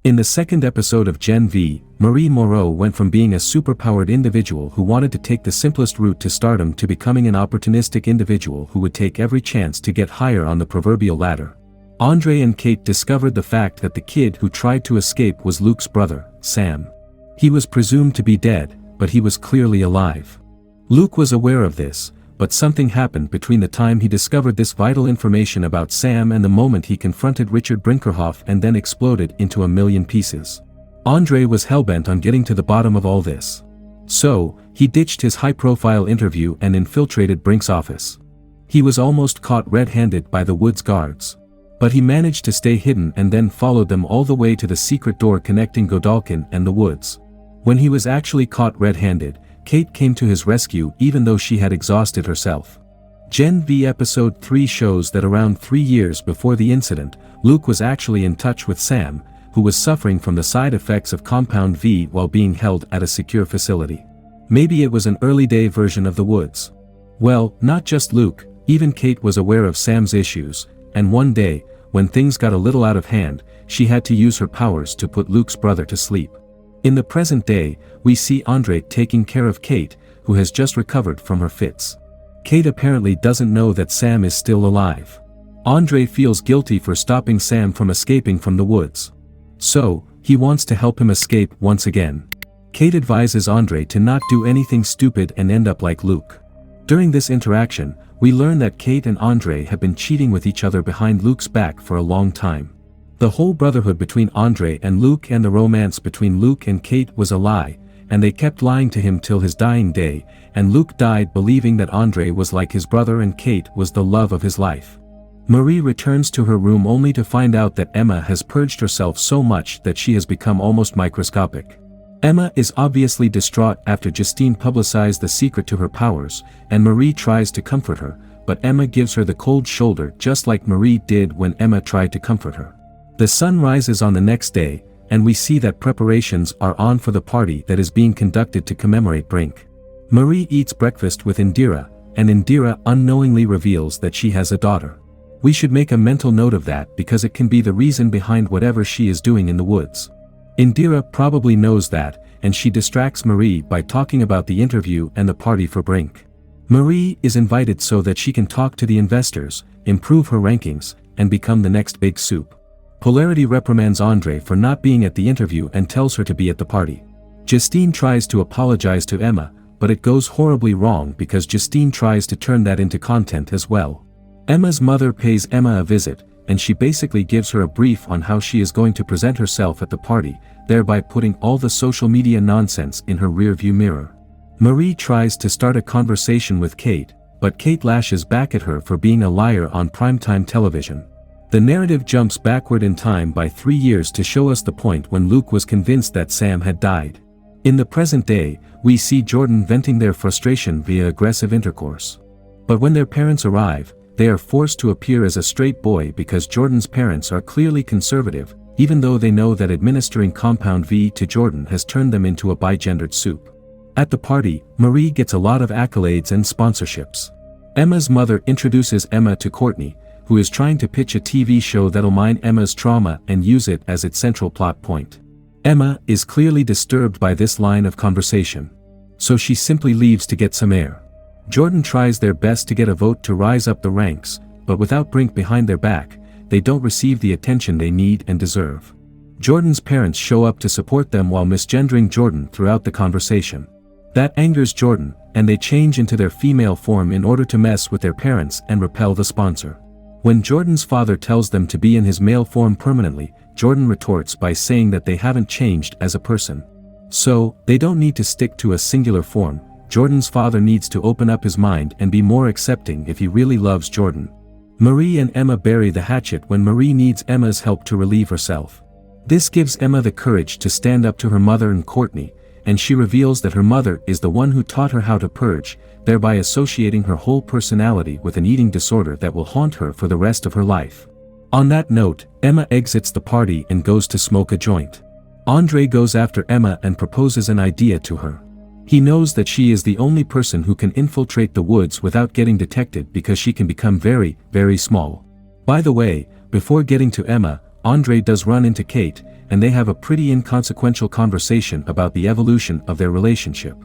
In the second episode of Gen V, Marie Moreau went from being a superpowered individual who wanted to take the simplest route to stardom to becoming an opportunistic individual who would take every chance to get higher on the proverbial ladder. Andre and Kate discovered the fact that the kid who tried to escape was Luke's brother, Sam. He was presumed to be dead, but he was clearly alive. Luke was aware of this, but something happened between the time he discovered this vital information about Sam and the moment he confronted Richard Brinkerhoff and then exploded into a million pieces. Andre was hellbent on getting to the bottom of all this. So, he ditched his high-profile interview and infiltrated Brink's office. He was almost caught red-handed by the Woods guards. But he managed to stay hidden and then followed them all the way to the secret door connecting Godalkin and the Woods. When he was actually caught red-handed, Kate came to his rescue even though she had exhausted herself. Gen V Episode 3 shows that around 3 years before the incident, Luke was actually in touch with Sam, who was suffering from the side effects of Compound V while being held at a secure facility. Maybe it was an early-day version of the Woods. Well, not just Luke, even Kate was aware of Sam's issues, and one day, when things got a little out of hand, she had to use her powers to put Luke's brother to sleep. In the present day, we see Andre taking care of Kate, who has just recovered from her fits. Kate apparently doesn't know that Sam is still alive. Andre feels guilty for stopping Sam from escaping from the Woods. So, he wants to help him escape once again. Kate advises Andre to not do anything stupid and end up like Luke. During this interaction, we learn that Kate and Andre have been cheating with each other behind Luke's back for a long time. The whole brotherhood between Andre and Luke and the romance between Luke and Kate was a lie, and they kept lying to him till his dying day, and Luke died believing that Andre was like his brother and Kate was the love of his life. Marie returns to her room only to find out that Emma has purged herself so much that she has become almost microscopic. Emma is obviously distraught after Justine publicized the secret to her powers, and Marie tries to comfort her, but Emma gives her the cold shoulder just like Marie did when Emma tried to comfort her. The sun rises on the next day, and we see that preparations are on for the party that is being conducted to commemorate Brink. Marie eats breakfast with Indira, and Indira unknowingly reveals that she has a daughter. We should make a mental note of that because it can be the reason behind whatever she is doing in the Woods. Indira probably knows that, and she distracts Marie by talking about the interview and the party for Brink. Marie is invited so that she can talk to the investors, improve her rankings, and become the next big soup. Polarity reprimands Andre for not being at the interview and tells her to be at the party. Justine tries to apologize to Emma, but it goes horribly wrong because Justine tries to turn that into content as well. Emma's mother pays Emma a visit, and she basically gives her a brief on how she is going to present herself at the party, thereby putting all the social media nonsense in her rearview mirror. Marie tries to start a conversation with Kate, but Kate lashes back at her for being a liar on primetime television. The narrative jumps backward in time by 3 years to show us the point when Luke was convinced that Sam had died. In the present day, we see Jordan venting their frustration via aggressive intercourse. But when their parents arrive, they are forced to appear as a straight boy because Jordan's parents are clearly conservative, even though they know that administering Compound V to Jordan has turned them into a bigendered soup. At the party, Marie gets a lot of accolades and sponsorships. Emma's mother introduces Emma to Courtney, who is trying to pitch a TV show that'll mine Emma's trauma and use it as its central plot point. Emma is clearly disturbed by this line of conversation. So she simply leaves to get some air. Jordan tries their best to get a vote to rise up the ranks, but without Brink behind their back, they don't receive the attention they need and deserve. Jordan's parents show up to support them while misgendering Jordan throughout the conversation. That angers Jordan, and they change into their female form in order to mess with their parents and repel the sponsor. When Jordan's father tells them to be in his male form permanently, Jordan retorts by saying that they haven't changed as a person. So, they don't need to stick to a singular form. Jordan's father needs to open up his mind and be more accepting if he really loves Jordan. Marie and Emma bury the hatchet when Marie needs Emma's help to relieve herself. This gives Emma the courage to stand up to her mother and Courtney, and she reveals that her mother is the one who taught her how to purge, thereby associating her whole personality with an eating disorder that will haunt her for the rest of her life. On that note, Emma exits the party and goes to smoke a joint. Andre goes after Emma and proposes an idea to her. He knows that she is the only person who can infiltrate the Woods without getting detected because she can become very, very small. By the way, before getting to Emma, Andre does run into Kate, and they have a pretty inconsequential conversation about the evolution of their relationship.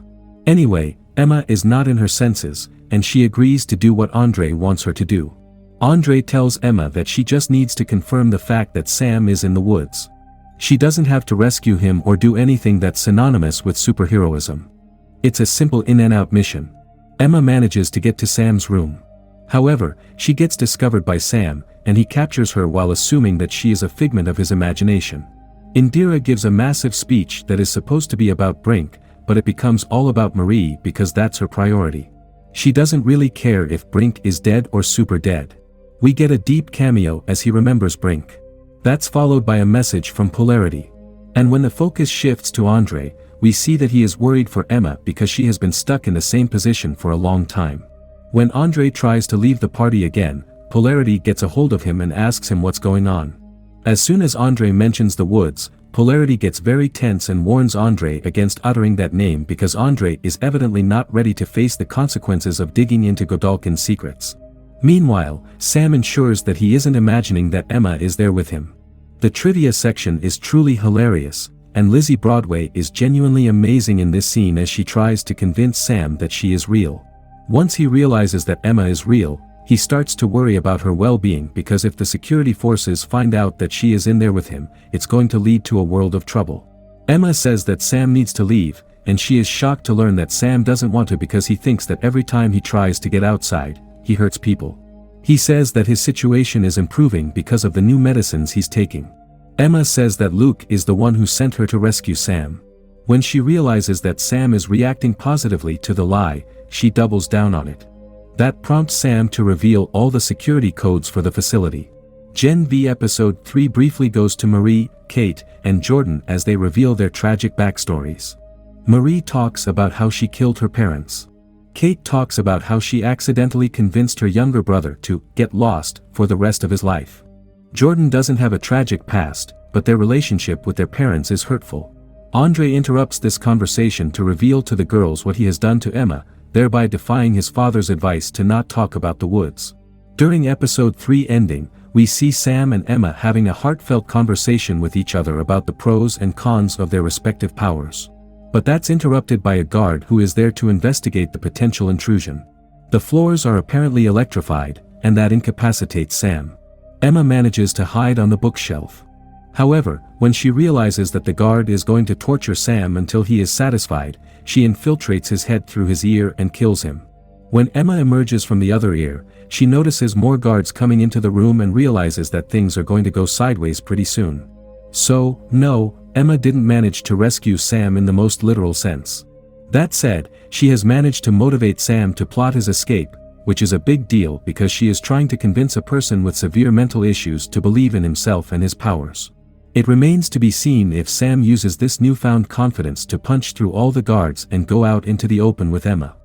Anyway, Emma is not in her senses, and she agrees to do what Andre wants her to do. Andre tells Emma that she just needs to confirm the fact that Sam is in the woods. She doesn't have to rescue him or do anything that's synonymous with superheroism. It's a simple in-and-out mission. Emma manages to get to Sam's room. However, she gets discovered by Sam, and he captures her while assuming that she is a figment of his imagination. Indira gives a massive speech that is supposed to be about Brink, but it becomes all about Marie because that's her priority. She doesn't really care if Brink is dead or super dead. We get a deep cameo as he remembers Brink. That's followed by a message from Polarity. And when the focus shifts to Andre, we see that he is worried for Emma because she has been stuck in the same position for a long time. When Andre tries to leave the party again, Polarity gets a hold of him and asks him what's going on. As soon as Andre mentions the woods, Polarity gets very tense and warns Andre against uttering that name because Andre is evidently not ready to face the consequences of digging into Godalkin's secrets. Meanwhile, Sam ensures that he isn't imagining that Emma is there with him. The trivia section is truly hilarious, and Lizzie Broadway is genuinely amazing in this scene as she tries to convince Sam that she is real. Once he realizes that Emma is real, he starts to worry about her well-being because if the security forces find out that she is in there with him, it's going to lead to a world of trouble. Emma says that Sam needs to leave, and she is shocked to learn that Sam doesn't want to because he thinks that every time he tries to get outside, he hurts people. He says that his situation is improving because of the new medicines he's taking. Emma says that Luke is the one who sent her to rescue Sam. When she realizes that Sam is reacting positively to the lie, she doubles down on it. That prompts Sam to reveal all the security codes for the facility. Gen V Episode 3 briefly goes to Marie, Kate, and Jordan as they reveal their tragic backstories. Marie talks about how she killed her parents. Kate talks about how she accidentally convinced her younger brother to get lost for the rest of his life. Jordan doesn't have a tragic past, but their relationship with their parents is hurtful. Andre interrupts this conversation to reveal to the girls what he has done to Emma, thereby defying his father's advice to not talk about the woods. During Episode 3 ending, we see Sam and Emma having a heartfelt conversation with each other about the pros and cons of their respective powers. But that's interrupted by a guard who is there to investigate the potential intrusion. The floors are apparently electrified, and that incapacitates Sam. Emma manages to hide on the bookshelf. However, when she realizes that the guard is going to torture Sam until he is satisfied, she infiltrates his head through his ear and kills him. When Emma emerges from the other ear, she notices more guards coming into the room and realizes that things are going to go sideways pretty soon. So, no, Emma didn't manage to rescue Sam in the most literal sense. That said, she has managed to motivate Sam to plot his escape, which is a big deal because she is trying to convince a person with severe mental issues to believe in himself and his powers. It remains to be seen if Sam uses this newfound confidence to punch through all the guards and go out into the open with Emma.